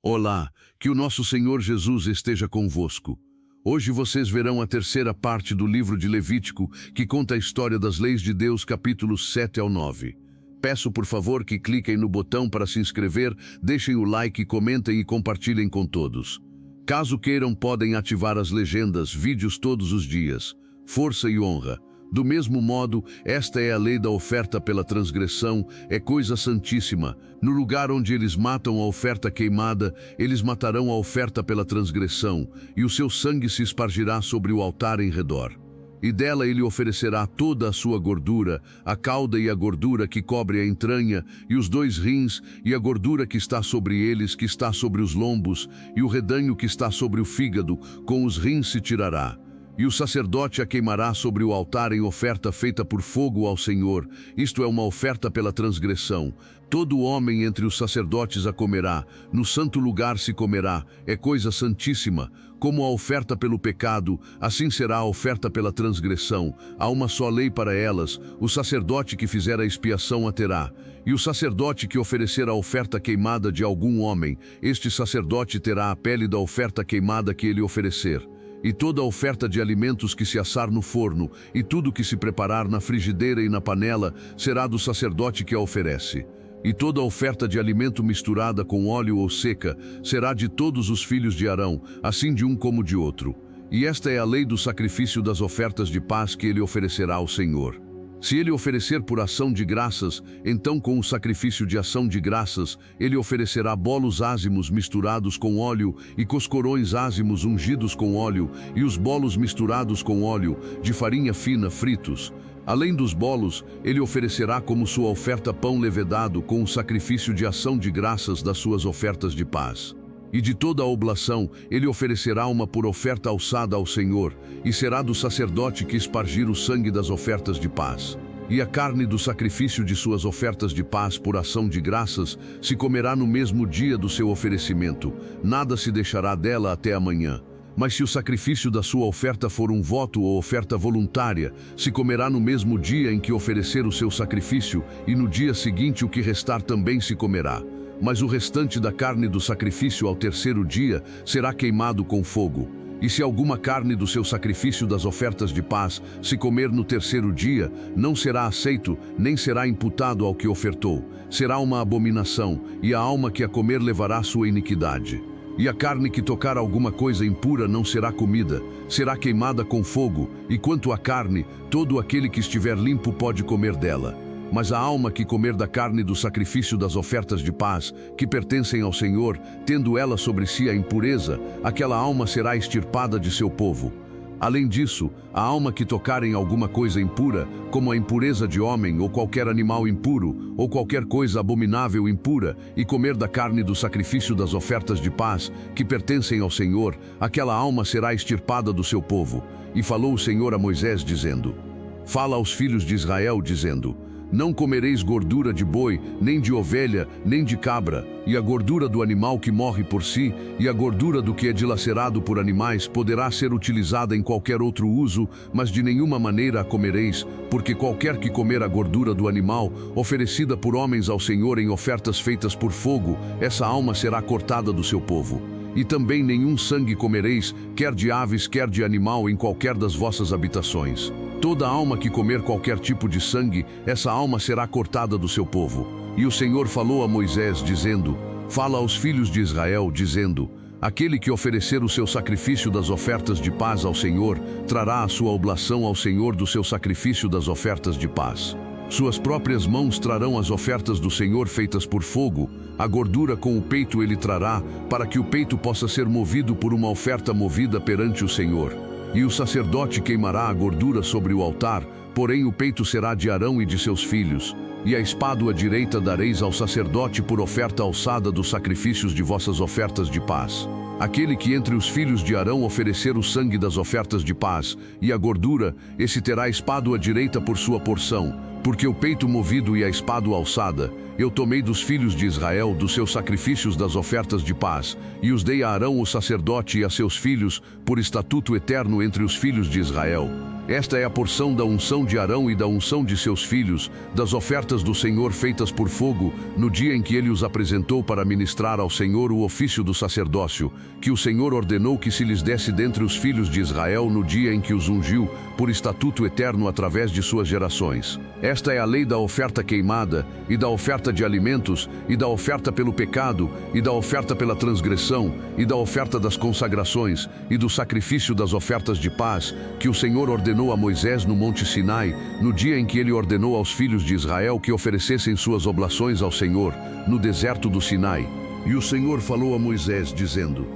Olá, que o nosso Senhor Jesus esteja convosco. Hoje vocês verão a terceira parte do livro de Levítico, que conta a história das leis de Deus, capítulos 7 ao 9. Peço por favor que cliquem no botão para se inscrever, deixem o like, comentem e compartilhem com todos. Caso queiram, podem ativar as legendas, vídeos todos os dias. Força e honra. Do mesmo modo, esta é a lei da oferta pela transgressão, é coisa santíssima. No lugar onde eles matam a oferta queimada, eles matarão a oferta pela transgressão, e o seu sangue se espargirá sobre o altar em redor. E dela ele oferecerá toda a sua gordura, a cauda e a gordura que cobre a entranha, e os 2 rins, e a gordura que está sobre eles, que está sobre os lombos, e o redanho que está sobre o fígado, com os rins se tirará. E o sacerdote a queimará sobre o altar em oferta feita por fogo ao Senhor, isto é uma oferta pela transgressão. Todo homem entre os sacerdotes a comerá, no santo lugar se comerá, é coisa santíssima. Como a oferta pelo pecado, assim será a oferta pela transgressão. Há uma só lei para elas, o sacerdote que fizer a expiação a terá. E o sacerdote que oferecer a oferta queimada de algum homem, este sacerdote terá a pele da oferta queimada que ele oferecer. E toda a oferta de alimentos que se assar no forno, e tudo que se preparar na frigideira e na panela, será do sacerdote que a oferece. E toda a oferta de alimento misturada com óleo ou seca, será de todos os filhos de Arão, assim de um como de outro. E esta é a lei do sacrifício das ofertas de paz que ele oferecerá ao Senhor. Se ele oferecer por ação de graças, então com o sacrifício de ação de graças, ele oferecerá bolos ázimos misturados com óleo e coscorões ázimos ungidos com óleo, e os bolos misturados com óleo, de farinha fina fritos. Além dos bolos, ele oferecerá como sua oferta pão levedado com o sacrifício de ação de graças das suas ofertas de paz. E de toda a oblação, ele oferecerá uma por oferta alçada ao Senhor, e será do sacerdote que espargir o sangue das ofertas de paz. E a carne do sacrifício de suas ofertas de paz por ação de graças se comerá no mesmo dia do seu oferecimento, nada se deixará dela até amanhã. Mas se o sacrifício da sua oferta for um voto ou oferta voluntária, se comerá no mesmo dia em que oferecer o seu sacrifício, e no dia seguinte o que restar também se comerá. Mas o restante da carne do sacrifício ao terceiro dia será queimado com fogo. E se alguma carne do seu sacrifício das ofertas de paz se comer no terceiro dia, não será aceito, nem será imputado ao que ofertou. Será uma abominação, e a alma que a comer levará sua iniquidade. E a carne que tocar alguma coisa impura não será comida, será queimada com fogo, e quanto à carne, todo aquele que estiver limpo pode comer dela. Mas a alma que comer da carne do sacrifício das ofertas de paz, que pertencem ao Senhor, tendo ela sobre si a impureza, aquela alma será extirpada de seu povo. Além disso, a alma que tocar em alguma coisa impura, como a impureza de homem ou qualquer animal impuro, ou qualquer coisa abominável impura, e comer da carne do sacrifício das ofertas de paz, que pertencem ao Senhor, aquela alma será extirpada do seu povo. E falou o Senhor a Moisés, dizendo: Fala aos filhos de Israel, dizendo: Não comereis gordura de boi, nem de ovelha, nem de cabra, e a gordura do animal que morre por si, e a gordura do que é dilacerado por animais poderá ser utilizada em qualquer outro uso, mas de nenhuma maneira a comereis, porque qualquer que comer a gordura do animal, oferecida por homens ao Senhor em ofertas feitas por fogo, essa alma será cortada do seu povo. E também nenhum sangue comereis, quer de aves, quer de animal, em qualquer das vossas habitações. Toda alma que comer qualquer tipo de sangue, essa alma será cortada do seu povo. E o Senhor falou a Moisés, dizendo: Fala aos filhos de Israel, dizendo: Aquele que oferecer o seu sacrifício das ofertas de paz ao Senhor, trará a sua oblação ao Senhor do seu sacrifício das ofertas de paz. Suas próprias mãos trarão as ofertas do Senhor feitas por fogo, a gordura com o peito ele trará, para que o peito possa ser movido por uma oferta movida perante o Senhor. E o sacerdote queimará a gordura sobre o altar, porém o peito será de Arão e de seus filhos. E a espádua direita dareis ao sacerdote por oferta alçada dos sacrifícios de vossas ofertas de paz. Aquele que entre os filhos de Arão oferecer o sangue das ofertas de paz, e a gordura, esse terá a espádua direita por sua porção, porque o peito movido e a espádua alçada, eu tomei dos filhos de Israel, dos seus sacrifícios das ofertas de paz, e os dei a Arão o sacerdote e a seus filhos, por estatuto eterno entre os filhos de Israel. Esta é a porção da unção de Arão e da unção de seus filhos, das ofertas do Senhor feitas por fogo, no dia em que ele os apresentou para ministrar ao Senhor o ofício do sacerdócio, que o Senhor ordenou que se lhes desse dentre os filhos de Israel no dia em que os ungiu, por estatuto eterno através de suas gerações. Esta é a lei da oferta queimada, e da oferta de alimentos, e da oferta pelo pecado, e da oferta pela transgressão, e da oferta das consagrações, e do sacrifício das ofertas de paz, que o Senhor ordenou a Moisés no Monte Sinai, no dia em que ele ordenou aos filhos de Israel que oferecessem suas oblações ao Senhor, no deserto do Sinai. E o Senhor falou a Moisés, dizendo: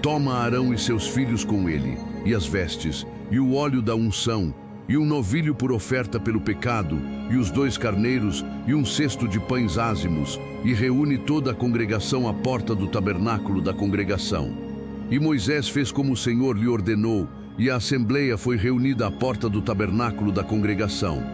Toma Arão e seus filhos com ele, e as vestes, e o óleo da unção, e um novilho por oferta pelo pecado, e os 2 carneiros, e um cesto de pães ázimos, e reúne toda a congregação à porta do tabernáculo da congregação. E Moisés fez como o Senhor lhe ordenou, e a assembleia foi reunida à porta do tabernáculo da congregação.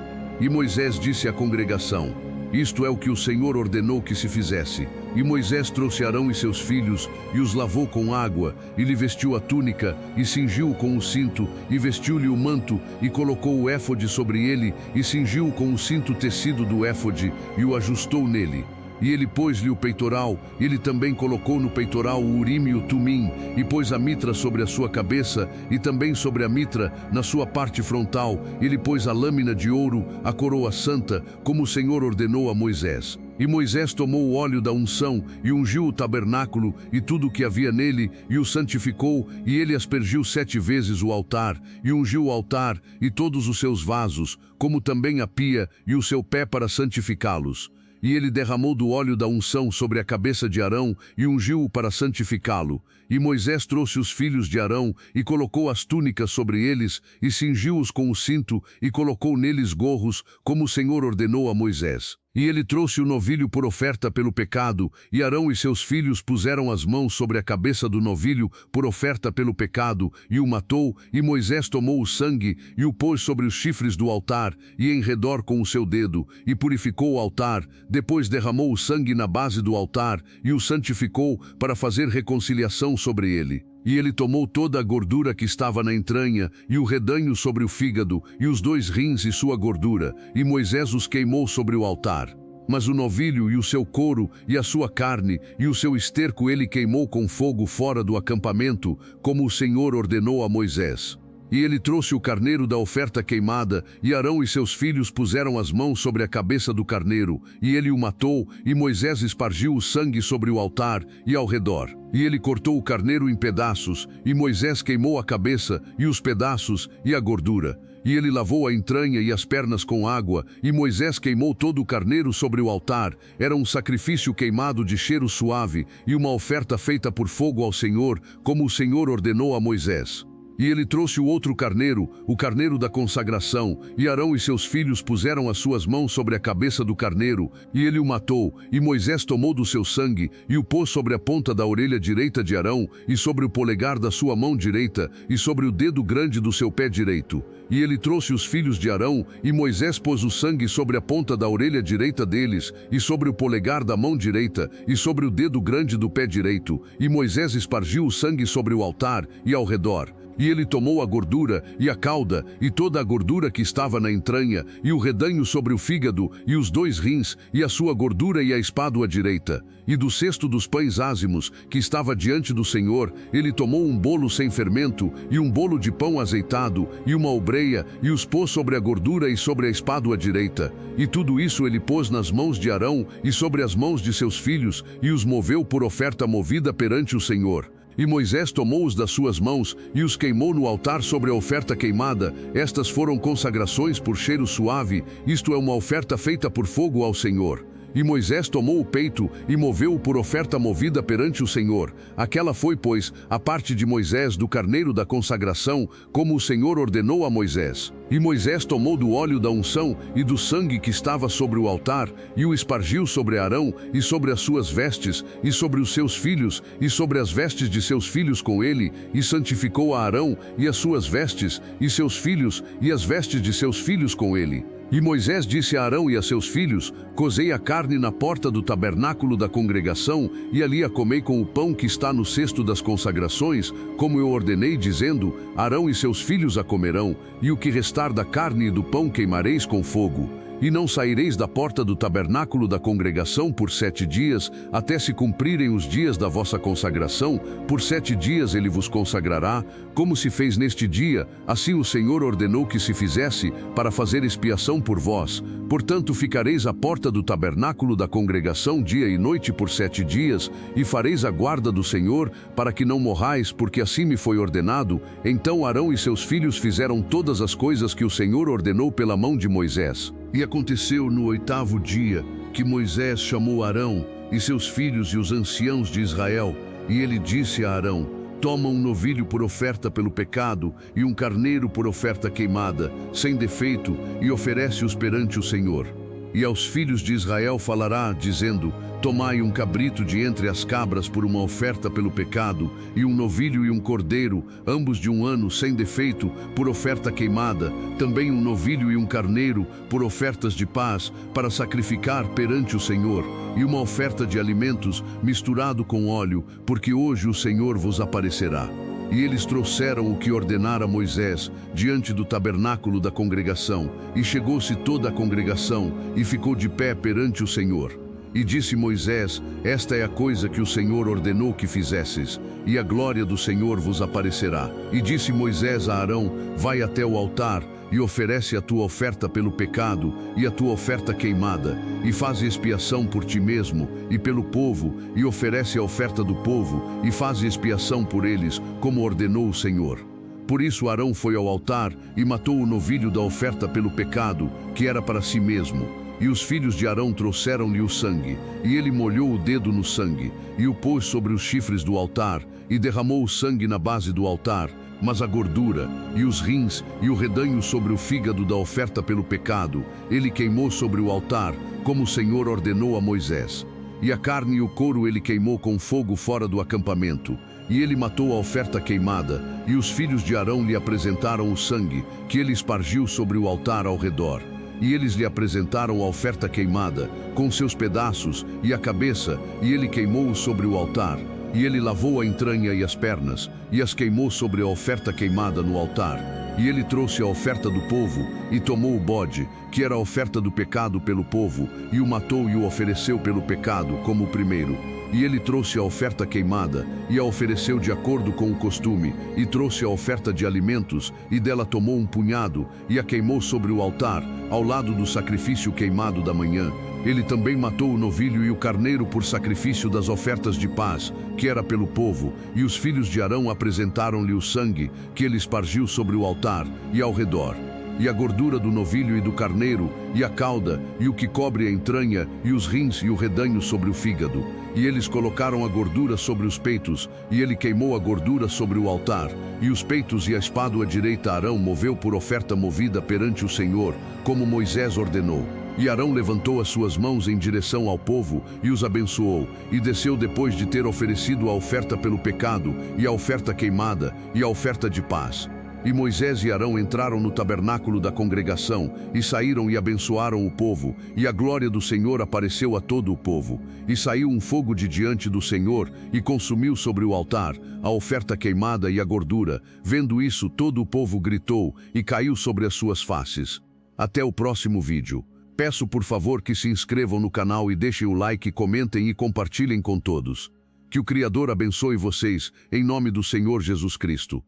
E Moisés disse à congregação: Isto é o que o Senhor ordenou que se fizesse. E Moisés trouxe Arão e seus filhos, e os lavou com água, e lhe vestiu a túnica, e cingiu-o com o cinto, e vestiu-lhe o manto, e colocou o éfode sobre ele, e cingiu-o com o cinto tecido do éfode, e o ajustou nele. E ele pôs-lhe o peitoral, ele também colocou no peitoral o urim e o tumim, e pôs a mitra sobre a sua cabeça, e também sobre a mitra, na sua parte frontal, ele pôs a lâmina de ouro, a coroa santa, como o Senhor ordenou a Moisés. E Moisés tomou o óleo da unção, e ungiu o tabernáculo, e tudo o que havia nele, e o santificou, e ele aspergiu 7 vezes o altar, e ungiu o altar, e todos os seus vasos, como também a pia, e o seu pé para santificá-los. E ele derramou do óleo da unção sobre a cabeça de Arão e ungiu-o para santificá-lo. E Moisés trouxe os filhos de Arão e colocou as túnicas sobre eles e cingiu-os com o cinto e colocou neles gorros, como o Senhor ordenou a Moisés. E ele trouxe o novilho por oferta pelo pecado, e Arão e seus filhos puseram as mãos sobre a cabeça do novilho por oferta pelo pecado, e o matou, e Moisés tomou o sangue, e o pôs sobre os chifres do altar, e em redor com o seu dedo, e purificou o altar, depois derramou o sangue na base do altar, e o santificou, para fazer reconciliação sobre ele. E ele tomou toda a gordura que estava na entranha, e o redanho sobre o fígado, e os 2 rins e sua gordura, e Moisés os queimou sobre o altar. Mas o novilho e o seu couro, e a sua carne, e o seu esterco ele queimou com fogo fora do acampamento, como o Senhor ordenou a Moisés. E ele trouxe o carneiro da oferta queimada, e Arão e seus filhos puseram as mãos sobre a cabeça do carneiro, e ele o matou, e Moisés espargiu o sangue sobre o altar e ao redor. E ele cortou o carneiro em pedaços, e Moisés queimou a cabeça, e os pedaços, e a gordura. E ele lavou a entranha e as pernas com água, e Moisés queimou todo o carneiro sobre o altar. Era um sacrifício queimado de cheiro suave, e uma oferta feita por fogo ao Senhor, como o Senhor ordenou a Moisés. E ele trouxe o outro carneiro, o carneiro da consagração, e Arão e seus filhos puseram as suas mãos sobre a cabeça do carneiro, e ele o matou, e Moisés tomou do seu sangue, e o pôs sobre a ponta da orelha direita de Arão, e sobre o polegar da sua mão direita, e sobre o dedo grande do seu pé direito. E ele trouxe os filhos de Arão, e Moisés pôs o sangue sobre a ponta da orelha direita deles, e sobre o polegar da mão direita, e sobre o dedo grande do pé direito, e Moisés espargiu o sangue sobre o altar, e ao redor. E ele tomou a gordura, e a cauda, e toda a gordura que estava na entranha, e o redanho sobre o fígado, e os 2 rins, e a sua gordura e a espádua direita. E do cesto dos pães ázimos, que estava diante do Senhor, ele tomou um bolo sem fermento, e um bolo de pão azeitado, e uma obreia, e os pôs sobre a gordura e sobre a espádua direita. E tudo isso ele pôs nas mãos de Arão, e sobre as mãos de seus filhos, e os moveu por oferta movida perante o Senhor. E Moisés tomou-os das suas mãos e os queimou no altar sobre a oferta queimada. Estas foram consagrações por cheiro suave, isto é uma oferta feita por fogo ao Senhor. E Moisés tomou o peito e moveu-o por oferta movida perante o Senhor. Aquela foi, pois, a parte de Moisés do carneiro da consagração, como o Senhor ordenou a Moisés. E Moisés tomou do óleo da unção e do sangue que estava sobre o altar, e o espargiu sobre Arão, e sobre as suas vestes, e sobre os seus filhos, e sobre as vestes de seus filhos com ele, e santificou a Arão, e as suas vestes, e seus filhos, e as vestes de seus filhos com ele. E Moisés disse a Arão e a seus filhos: Cozei a carne na porta do tabernáculo da congregação, e ali a comei com o pão que está no cesto das consagrações, como eu ordenei, dizendo: Arão e seus filhos a comerão, e o que restar da carne e do pão queimareis com fogo. E não saireis da porta do tabernáculo da congregação por 7 dias, até se cumprirem os dias da vossa consagração. Por 7 dias ele vos consagrará, como se fez neste dia, assim o Senhor ordenou que se fizesse, para fazer expiação por vós. Portanto ficareis à porta do tabernáculo da congregação dia e noite por 7 dias, e fareis a guarda do Senhor, para que não morrais, porque assim me foi ordenado. Então Arão e seus filhos fizeram todas as coisas que o Senhor ordenou pela mão de Moisés. E aconteceu no 8º dia que Moisés chamou Arão e seus filhos e os anciãos de Israel, e ele disse a Arão: Toma um novilho por oferta pelo pecado e um carneiro por oferta queimada, sem defeito, e oferece-os perante o Senhor. E aos filhos de Israel falará, dizendo: Tomai um cabrito de entre as cabras por uma oferta pelo pecado, e um novilho e um cordeiro, ambos de 1 ano, sem defeito, por oferta queimada, também um novilho e um carneiro, por ofertas de paz, para sacrificar perante o Senhor, e uma oferta de alimentos, misturado com óleo, porque hoje o Senhor vos aparecerá. E eles trouxeram o que ordenara Moisés diante do tabernáculo da congregação, e chegou-se toda a congregação, e ficou de pé perante o Senhor. E disse Moisés: Esta é a coisa que o Senhor ordenou que fizesses, e a glória do Senhor vos aparecerá. E disse Moisés a Arão: Vai até o altar, e oferece a tua oferta pelo pecado, e a tua oferta queimada, e faze expiação por ti mesmo, e pelo povo, e oferece a oferta do povo, e faze expiação por eles, como ordenou o Senhor. Por isso Arão foi ao altar, e matou o novilho da oferta pelo pecado, que era para si mesmo. E os filhos de Arão trouxeram-lhe o sangue, e ele molhou o dedo no sangue, e o pôs sobre os chifres do altar, e derramou o sangue na base do altar, mas a gordura, e os rins, e o redanho sobre o fígado da oferta pelo pecado, ele queimou sobre o altar, como o Senhor ordenou a Moisés. E a carne e o couro ele queimou com fogo fora do acampamento. E ele matou a oferta queimada, e os filhos de Arão lhe apresentaram o sangue, que ele espargiu sobre o altar ao redor. E eles lhe apresentaram a oferta queimada, com seus pedaços, e a cabeça, e ele queimou-o sobre o altar. E ele lavou a entranha e as pernas, e as queimou sobre a oferta queimada no altar. E ele trouxe a oferta do povo, e tomou o bode, que era a oferta do pecado pelo povo, e o matou e o ofereceu pelo pecado, como o primeiro. E ele trouxe a oferta queimada, e a ofereceu de acordo com o costume, e trouxe a oferta de alimentos, e dela tomou um punhado, e a queimou sobre o altar, ao lado do sacrifício queimado da manhã. Ele também matou o novilho e o carneiro por sacrifício das ofertas de paz, que era pelo povo, e os filhos de Arão apresentaram-lhe o sangue, que ele espargiu sobre o altar, e ao redor. E a gordura do novilho e do carneiro, e a cauda, e o que cobre a entranha, e os rins e o redanho sobre o fígado. E eles colocaram a gordura sobre os peitos, e ele queimou a gordura sobre o altar. E os peitos e a espádua direita Arão moveu por oferta movida perante o Senhor, como Moisés ordenou. E Arão levantou as suas mãos em direção ao povo, e os abençoou, e desceu depois de ter oferecido a oferta pelo pecado, e a oferta queimada, e a oferta de paz. E Moisés e Arão entraram no tabernáculo da congregação, e saíram e abençoaram o povo, e a glória do Senhor apareceu a todo o povo. E saiu um fogo de diante do Senhor, e consumiu sobre o altar a oferta queimada e a gordura. Vendo isso, todo o povo gritou, e caiu sobre as suas faces. Até o próximo vídeo. Peço por favor que se inscrevam no canal e deixem o like, comentem e compartilhem com todos. Que o Criador abençoe vocês, em nome do Senhor Jesus Cristo.